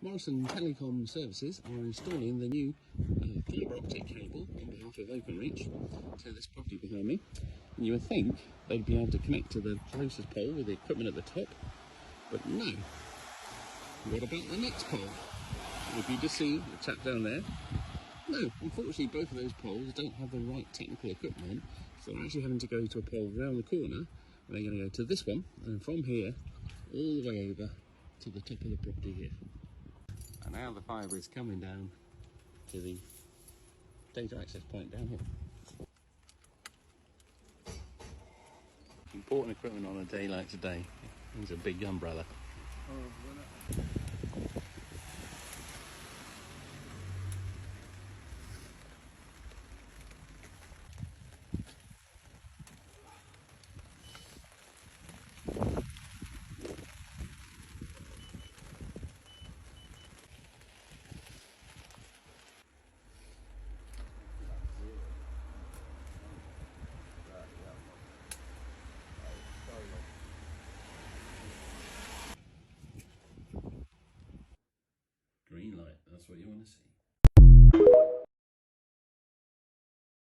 Morrison Telecom Services are installing the new fibre optic cable on behalf of OpenReach to this property behind me. And you would think they'd be able to connect to the closest pole with the equipment at the top, but no. What about the next pole? If you just see the chap down there, no, unfortunately both of those poles don't have the right technical equipment, so they're actually having to go to a pole round the corner, and they're going to go to this one, and from here all the way over to the top of the property here. And now the fibre is coming down to the data access point down here. Important equipment on a day like today. It's a big umbrella. Green light, that's what you want to see.